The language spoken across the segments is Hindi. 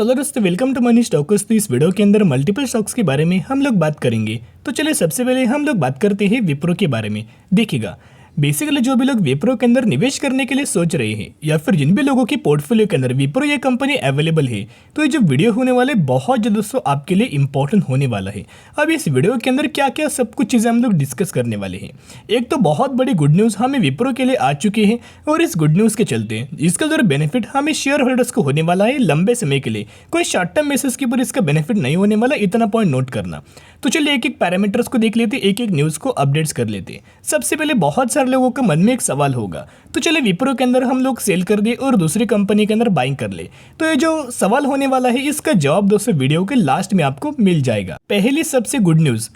चलो दोस्तों, वेलकम टू मनी स्टॉक्स। तो इस वीडियो के अंदर मल्टीपल स्टॉक्स के बारे में हम लोग बात करेंगे। तो चलिए सबसे पहले हम लोग बात करते हैं विप्रो के बारे में। देखिएगा, बेसिकली जो भी लोग विप्रो के अंदर निवेश करने के लिए सोच रहे हैं या फिर जिन भी लोगों की पोर्टफोलियो के अंदर विप्रो ये कंपनी अवेलेबल है, तो ये जो वीडियो होने वाले बहुत जल्द दोस्तों आपके लिए इंपॉर्टेंट होने वाला है। अब इस वीडियो के अंदर क्या क्या सब कुछ चीज़ें हम लोग डिस्कस करने वाले हैं। एक तो बहुत बड़ी गुड न्यूज़ हमें विप्रो के लिए आ चुकी है और इस गुड न्यूज़ के चलते इसका जो बेनिफिट हमें शेयर होल्डर्स को होने वाला है लंबे समय के लिए। कोई शॉर्ट टर्म बेसिस के ऊपर इसका बेनिफिट नहीं होने वाला, इतना पॉइंट नोट करना। तो चलिए एक एक पैरामीटर्स को देख लेते, एक एक न्यूज़ को अपडेट्स कर लेते। सबसे पहले बहुत सारे लोगों के मन में एक सवाल होगा, तो चले विप्रो के अंदर हम लोग सेल कर दे और दूसरी कंपनी के अंदर बाइंग कर ले। तो ये जो सवाल होने वाला है इसका जवाब दोस्तों वीडियो के लास्ट में आपको मिल जाएगा। पहली सबसे गुड न्यूज़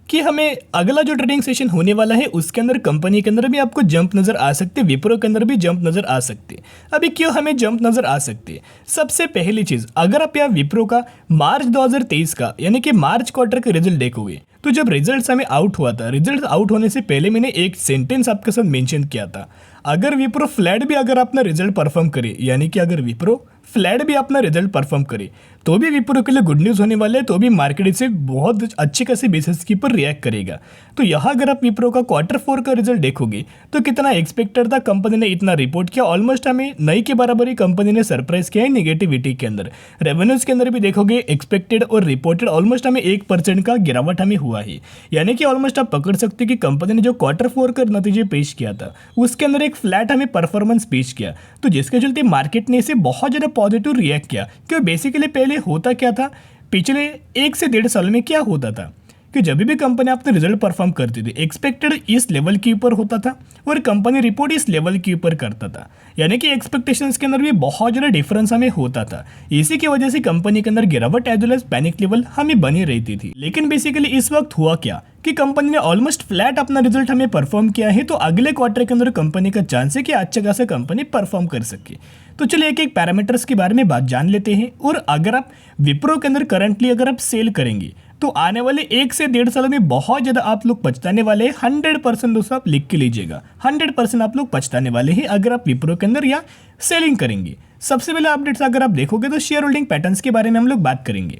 कि हमें अगला जो ट्रेडिंग सेशन होने वाला है उसके अंदर कंपनी के अंदर भी आपको जंप नजर आ सकते, विप्रो के अंदर भी जंप नजर आ सकते। अभी क्यों हमें जंप नजर आ सकते? सबसे पहली चीज, अगर आप यहाँ विप्रो का मार्च 2023 का यानी कि मार्च क्वार्टर का रिजल्ट देखोगे, तो जब रिजल्ट हमें आउट हुआ था, रिजल्ट आउट होने से पहले मैंने एक सेंटेंस आपके साथ मेंशन किया था, अगर विप्रो फ्लैट भी अगर अपना रिजल्ट परफॉर्म करे, यानी कि अगर विप्रो फ्लैट भी अपना रिजल्ट परफॉर्म करे तो भी विप्रो के लिए गुड न्यूज़ होने वाले है, तो भी मार्केट इसे बहुत अच्छी खासी बेसिस के ऊपर रिएक्ट करेगा। तो यहाँ अगर आप विप्रो का Q4 का रिजल्ट देखोगे तो कितना एक्सपेक्टेड था, कंपनी ने इतना रिपोर्ट किया, ऑलमोस्ट हमें नई के बराबर ही कंपनी ने सरप्राइज किया है नेगेटिविटी के अंदर। रेवेन्यूज के अंदर भी देखोगे एक्सपेक्टेड और रिपोर्टेड ऑलमोस्ट हमें 1% का गिरावट हमें हुआ है, यानी कि ऑलमोस्ट आप पकड़ सकते कि कंपनी ने जो Q4 का नतीजे पेश किया था उसके अंदर एक फ्लैट हमें परफॉर्मेंस पेश किया, तो जिसके चलते मार्केट ने इसे बहुत ज़्यादा पॉजिटिव रिएक्ट किया। क्योंकि बेसिकली पहले होता क्या था, पिछले 1 से 1.5 साल में क्या होता था कि जब भी कंपनी अपने रिजल्ट परफॉर्म करती थी एक्सपेक्टेड इस लेवल के ऊपर होता था और कंपनी रिपोर्ट इस लेवल के ऊपर करता था, यानी कि एक्सपेक्टेशंस के अंदर भी बहुत ज़्यादा डिफरेंस हमें होता था। इसी की वजह से कंपनी के अंदर गिरावट as well as panic level हमें बनी रहती थी। लेकिन बेसिकली इस वक्त हुआ क्या कि कंपनी ने ऑलमोस्ट फ्लैट अपना रिजल्ट हमें परफॉर्म किया है, तो अगले क्वार्टर के अंदर कंपनी का चांस है कि अच्छा खासा कंपनी परफॉर्म कर सके। तो चलिए एक एक पैरामीटर्स के बारे में बात जान लेते हैं। और अगर आप विप्रो के अंदर करंटली अगर आप सेल करेंगे तो आने वाले 1 से 1.5 साल में बहुत ज़्यादा आप लोग पछताने वाले हैं। 100% दोस्तों आप लिख के लीजिएगा, 100% आप लोग पछताने वाले हैं अगर आप विप्रो के अंदर या सेलिंग करेंगे। सबसे पहले अपडेट्स अगर आप देखोगे तो शेयर होल्डिंग पैटर्न्स के बारे में हम लोग बात करेंगे।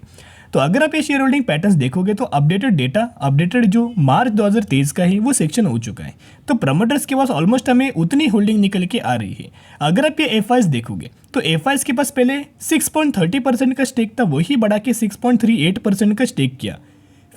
तो अगर आप ये शेयर होल्डिंग पैटर्न्स देखोगे तो अपडेटेड डेटा, अपडेटेड जो मार्च 2023 का है वो सेक्शन हो चुका है, तो प्रमोटर्स के पास ऑलमोस्ट हमें उतनी होल्डिंग निकल के आ रही है। अगर आप ये एफआईएस देखोगे तो एफआईएस के पास पहले 6.30% का स्टेक था, वही बढ़ा के 6.38% का स्टेक किया।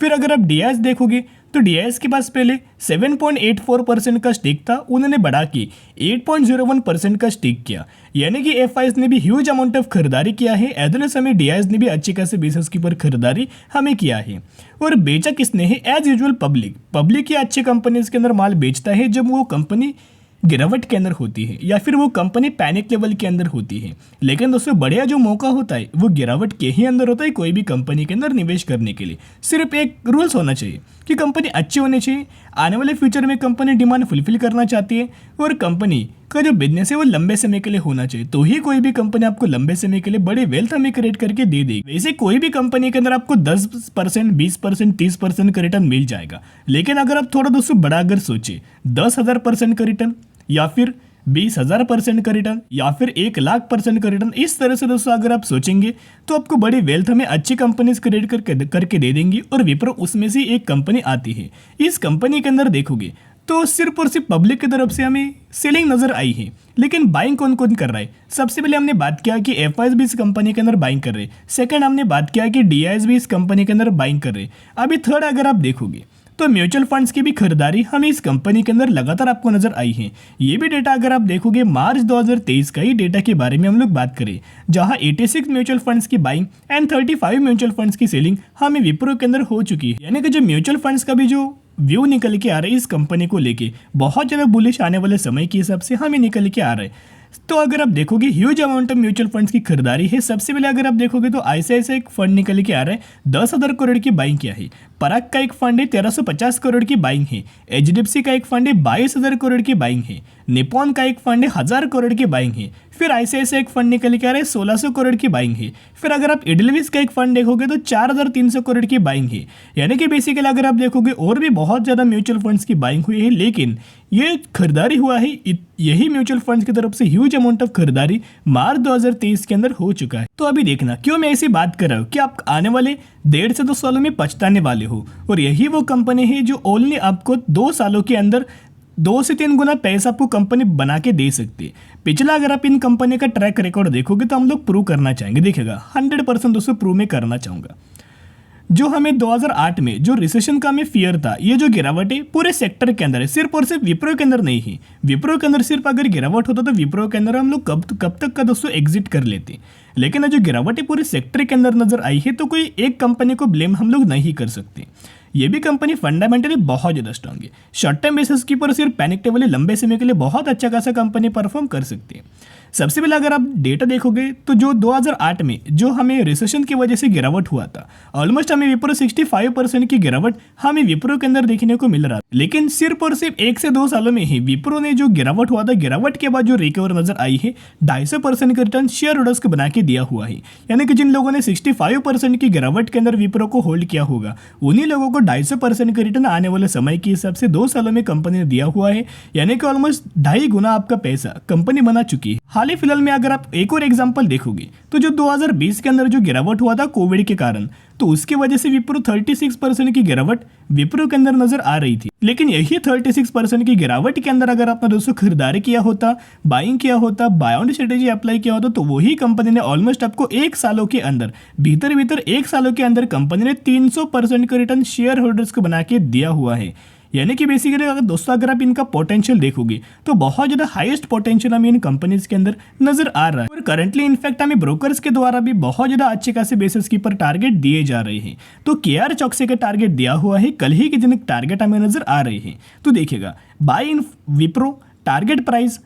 फिर अगर आप डीआईएस देखोगे तो डीआईएस के पास पहले 7.84% का स्टेक था, उन्होंने बढ़ा के 8.01% का स्टेक किया, यानी कि एफआईएस ने भी ह्यूज अमाउंट ऑफ खरीदारी किया है, एज वेल एज हमें डीआईएस ने भी अच्छी खासी बेसिस के ऊपर खरीदारी हमें किया है। और बेचा किसने है? एज यूजुअल पब्लिक ही अच्छी कंपनीज के अंदर माल बेचता है जब वो कंपनी गिरावट के अंदर होती है या फिर वो कंपनी पैनिक लेवल के अंदर होती है। लेकिन दोस्तों बढ़िया जो मौका होता है वो गिरावट के ही अंदर होता है कोई भी कंपनी के अंदर निवेश करने के लिए। सिर्फ एक रूल्स होना चाहिए कि कंपनी अच्छी होनी चाहिए, आने वाले फ्यूचर में कंपनी डिमांड फुलफिल करना चाहती है और कंपनी का जो बिजनेस है वो लंबे समय के लिए होना चाहिए, तो ही कोई भी कंपनी आपको लंबे समय के लिए बड़े वेल्थ हमें क्रिएट करके दे देगी। वैसे कोई भी कंपनी के अंदर आपको 10%, 20%, 30% का रिटर्न मिल जाएगा, लेकिन अगर आप थोड़ा दोस्तों बड़ा अगर सोचे 10,000% का रिटर्न या फिर 20,000% का रिटर्न या फिर 1,00,000% का रिटर्न, इस तरह से दोस्तों अगर आप सोचेंगे तो आपको बड़ी वेल्थ हमें अच्छी कंपनीज क्रिएट करके दे देंगी और विप्रो उसमें से एक कंपनी आती है। इस कंपनी के अंदर देखोगे तो सिर्फ और सिर्फ पब्लिक की तरफ से हमें सेलिंग नजर आई है, लेकिन बाइंग कौन कौन कर रहा है? सबसे पहले हमने बात किया कि एफआईएस भी इस कंपनी के अंदर बाइंग कर रहे, सेकंड हमने बात किया कि डीआईएस भी इस कंपनी के अंदर बाइंग कर रहे। अभी थर्ड अगर आप देखोगे तो म्यूचुअल फंड्स की भी खरीदारी हमें इस कंपनी के अंदर लगातार आपको नजर आई है। ये भी डेटा अगर आप देखोगे मार्च 2023 का ही डेटा के बारे में हम लोग बात करें, जहां 86 म्यूचुअल फंड्स की बाइंग एंड 35 म्यूचुअल फंड्स की सेलिंग हमें विप्रो के अंदर हो चुकी है, यानी कि जो म्यूचुअल फंड्स का भी जो व्यू निकल के आ रहा है इस कंपनी को लेके बहुत ज़्यादा बुलिश आने वाले समय के हिसाब से हमें निकल के आ रहा है। तो अगर आप देखोगे huge amount of mutual funds की खरीदारी है। सबसे पहले अगर आप देखोगे तो आईसीआईसीआई एक फंड निकल के आ रहा है, 10,000 करोड़ की बाइंग किया है। पराग का एक फंड है, 1350 करोड़ की बाइंग है। एचडीएफसी का एक फंड है, 22,000 करोड़ की बाइंग है। निपॉन का एक फंड है, 1,000 करोड़ की बाइंग है। फिर आईसीआईसीआई एक फंड निकल के आ रहा है, 1600 करोड़ की बाइंग है। फिर अगर आप एडलविस का एक फंड देखोगे तो 4,300 करोड़ की बाइंग है। यानी कि बेसिकली अगर आप देखोगे और भी बहुत ज़्यादा म्यूचुअल फंड्स की बाइंग हुई है, लेकिन ये खरीदारी हुआ है यही म्यूचुअल फंड्स की तरफ से ह्यूज ह्यूज अमाउंट ऑफ खरीदारी मार्च 2023 के अंदर हो चुका है। तो अभी देखना क्यों मैं ऐसी बात कर रहा हूँ कि आप आने वाले 1.5 से 2 सालों में पछताने वाले हो, और यही वो कंपनी है जो ओनली आपको 2 सालों के अंदर 2 से 3 गुना पैसा आपको कंपनी बना के दे सकती है। पिछला अगर आप इन कंपनी का ट्रैक रिकॉर्ड देखोगे तो हम लोग प्रूव करना चाहेंगे। देखिएगा 100% दोस्तों प्रूव में करना चाहूँगा। जो हमें 2008 में जो रिसेशन का हमें फियर था, ये जो गिरावट है पूरे सेक्टर के अंदर है, सिर्फ और सिर्फ विप्रो के अंदर नहीं है। विप्रो के अंदर सिर्फ अगर गिरावट होता तो विप्रो के अंदर हम लोग कब तक का दोस्तों एग्जिट कर लेते। लेकिन जो गिरावट है पूरे सेक्टर के अंदर नजर आई है, तो कोई एक कंपनी को ब्लेम हम लोग नहीं कर सकते। ये भी कंपनी फंडामेंटली बहुत ज़्यादा स्ट्रांग है। शॉर्ट टर्म बेसिस की पर सिर्फ पैनिक टेबल है, लंबे समय के लिए बहुत अच्छा खासा कंपनी परफॉर्म कर सकती है। सबसे पहले अगर आप डेटा देखोगे तो जो 2008 में जो हमें रिसेशन की वजह से गिरावट हुआ था, ऑलमोस्ट हमें विप्रो 65% की गिरावट हमें विप्रो के अंदर देखने को मिल रहा था। लेकिन सिर्फ और सिर्फ 1 से 2 सालों में ही विप्रो ने जो गिरावट हुआ था, गिरावट के बाद जो रिकवर नजर आई है 250% का रिटर्न शेयर होल्डर्स को बना के दिया हुआ है। यानी कि जिन लोगों ने 65% की गिरावट के अंदर विप्रो को होल्ड किया होगा, उन्हीं लोगों को 250% का रिटर्न आने वाले समय के हिसाब से 2 सालों में कंपनी ने दिया हुआ है। यानी कि ऑलमोस्ट 2.5 गुना आपका पैसा कंपनी बना चुकी है। हाल ही फिलहाल में अगर आप एक और एग्जांपल देखोगे तो जो 2020 के अंदर जो गिरावट हुआ था कोविड के कारण, तो उसकी वजह से विप्रो 36% की गिरावट विप्रो के अंदर नजर आ रही थी। लेकिन यही 36% की गिरावट के अंदर अगर आपने दोस्तों खरीदारी किया होता, बाइंग किया होता, बाय ऑन स्ट्रेटेजी अप्लाई किया होता, तो वही कंपनी ने ऑलमोस्ट आपको 1 सालों के अंदर भीतर 1 सालों के अंदर कंपनी ने 300% का रिटर्न शेयर होल्डर्स को बना के दिया हुआ है। यानी कि बेसिकली अगर दोस्तों अगर आप इनका पोटेंशियल देखोगे तो बहुत ज़्यादा हाईएस्ट पोटेंशियल हमें इन कंपनीज के अंदर नजर आ रहा है। और करंटली इनफैक्ट हमें ब्रोकर्स के द्वारा भी बहुत ज़्यादा अच्छे खासे बेसिस के पर टारगेट दिए जा रहे हैं। तो केआर चौकसी का टारगेट दिया हुआ है, कल ही के दिन टारगेट हमें नजर आ रहे हैं। तो देखिएगा बाय इन विप्रो टारगेट प्राइस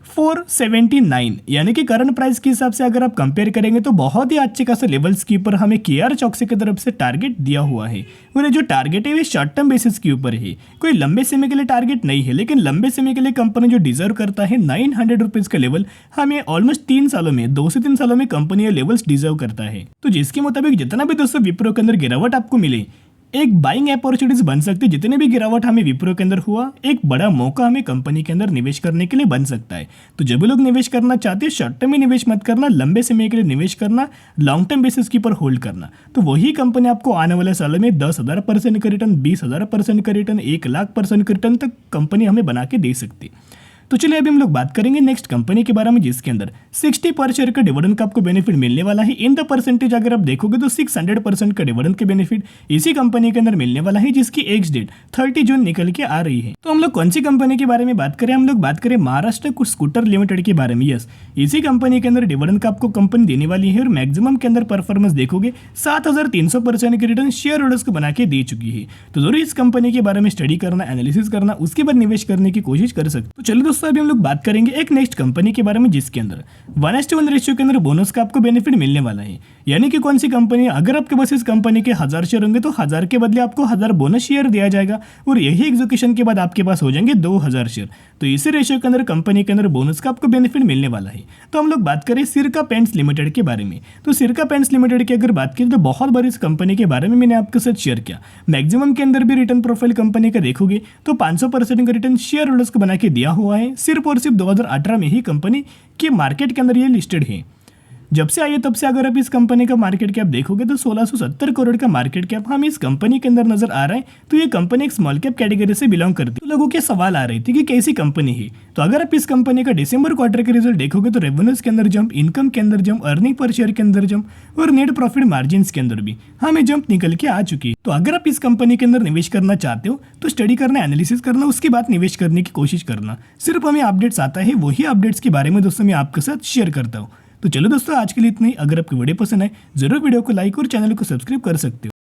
479, यानी कि करंट प्राइस के हिसाब से अगर आप कंपेयर करेंगे तो बहुत ही अच्छे खासे लेवल्स के ऊपर हमें केआर चौकसी की तरफ से टारगेट दिया हुआ है। और जो टारगेट है वो शॉर्ट टर्म बेसिस के ऊपर है, कोई लंबे समय के लिए टारगेट नहीं है। लेकिन लंबे समय के लिए कंपनी जो डिजर्व करता है 900 रुपीज़ का लेवल, हमें ऑलमोस्ट 3 सालों में 2 से 3 सालों में कंपनी ये लेवल्स डिजर्व करता है। तो जिसके मुताबिक जितना भी दोस्तों विप्रो के अंदर गिरावट आपको मिले, एक बाइंग अपॉर्चुनिटीज बन सकती है। जितने भी गिरावट हमें विप्रो के अंदर हुआ, एक बड़ा मौका हमें कंपनी के अंदर निवेश करने के लिए बन सकता है। तो जब भी लोग निवेश करना चाहते हैं, शॉर्ट टर्म में निवेश मत करना, लंबे समय के लिए निवेश करना, लॉन्ग टर्म बेसिस के ऊपर होल्ड करना। तो वही कंपनी आपको आने वाले सालों में 10,000% का रिटर्न, 20,000% का रिटर्न, 1,00,000% का रिटर्न तक कंपनी हमें बना के दे सकती है। तो चलिए अभी हम लोग बात करेंगे नेक्स्ट कंपनी के बारे में, जिसके अंदर 60 पर शेयर का डिविडेंड का आपको बेनिफिट मिलने वाला है। इन द परसेंटेज अगर आप देखोगे तो 600% का डिविडेंड के बेनिफिट इसी कंपनी के अंदर मिलने वाला है, जिसकी एक्स डेट 30 जून निकल के आ रही है। तो हम लोग कौन सी कंपनी के बारे में बात करें? हम लोग बात करें महाराष्ट्र स्कूटर लिमिटेड के बारे में। यस, इसी कंपनी के अंदर डिविडेंड का आपको कंपनी देने वाली है, और मैक्सिमम के अंदर परफॉर्मेंस देखोगे 7300% के रिटर्न शेयर होल्डर्स को बना के दे चुकी है। तो जरूर इस कंपनी के बारे में स्टडी करना, एनालिसिस करना, उसके बाद निवेश करने की कोशिश कर सकते। तो चलिए दोस्तों अभी हम लोग बात करेंगे एक नेक्स्ट कंपनी के बारे में, जिसके अंदर 1:1 रेशियो के अंदर बोनस का आपको बेनिफिट मिलने वाला है। यानी कि कौन सी कंपनी, अगर आपके पास इस कंपनी के 1000 शेयर होंगे तो 1000 के बदले आपको 1000 बोनस शेयर दिया जाएगा, और यही एग्जीक्यूशन के बाद आपके पास हो जाएंगे 2000 शेयर। तो इसी रेशियो के अंदर कंपनी के अंदर बोनस का आपको बेनिफिट मिलने वाला है। तो हम लोग बात करें सिरका पेंट्स लिमिटेड के बारे में। तो सिरका पेंट्स लिमिटेड की अगर बात करें तो बहुत बार इस कंपनी के बारे में मैंने आपके साथ शेयर किया। मैक्सिमम के अंदर भी रिटर्न प्रोफाइल कंपनी का देखोगे तो 500% का रिटर्न शेयर होल्डर्स को बना के दिया हुआ है। सिर्फ और सिर्फ 2018 में ही कंपनी के मार्केट के अंदर ये लिस्टेड है। जब से आई है तब से अगर आप इस कंपनी का मार्केट कैप देखोगे तो 1670 करोड़ का मार्केट कैप हमें इस कंपनी के अंदर नजर आ रहा है। तो ये कंपनी एक स्मॉल कैप कैटेगरी से बिलोंग करती है। तो लोगों के सवाल आ रहे थे कि कैसी कंपनी है। तो अगर आप इस कंपनी का दिसंबर क्वार्टर के रिजल्ट देखोगे तो रेवेन्यूज के अंदर जंप, इनकम के अंदर जंप, अर्निंग पर शेयर के अंदर जंप, और नेट प्रॉफिट मार्जिन के अंदर भी हमें जंप निकल के आ चुकी है। तो अगर आप इस कंपनी के अंदर निवेश करना चाहते हो तो स्टडी करना, एनालिसिस करना, उसके बाद निवेश करने की कोशिश करना। सिर्फ हमें अपडेट्स आता है, वही अपडेट्स के बारे में दोस्तों मैं आपके साथ शेयर करता हूँ। तो चलो दोस्तों आज के लिए इतना ही। अगर आपको वीडियो पसंद आए जरूर वीडियो को लाइक और चैनल को सब्सक्राइब कर सकते हो।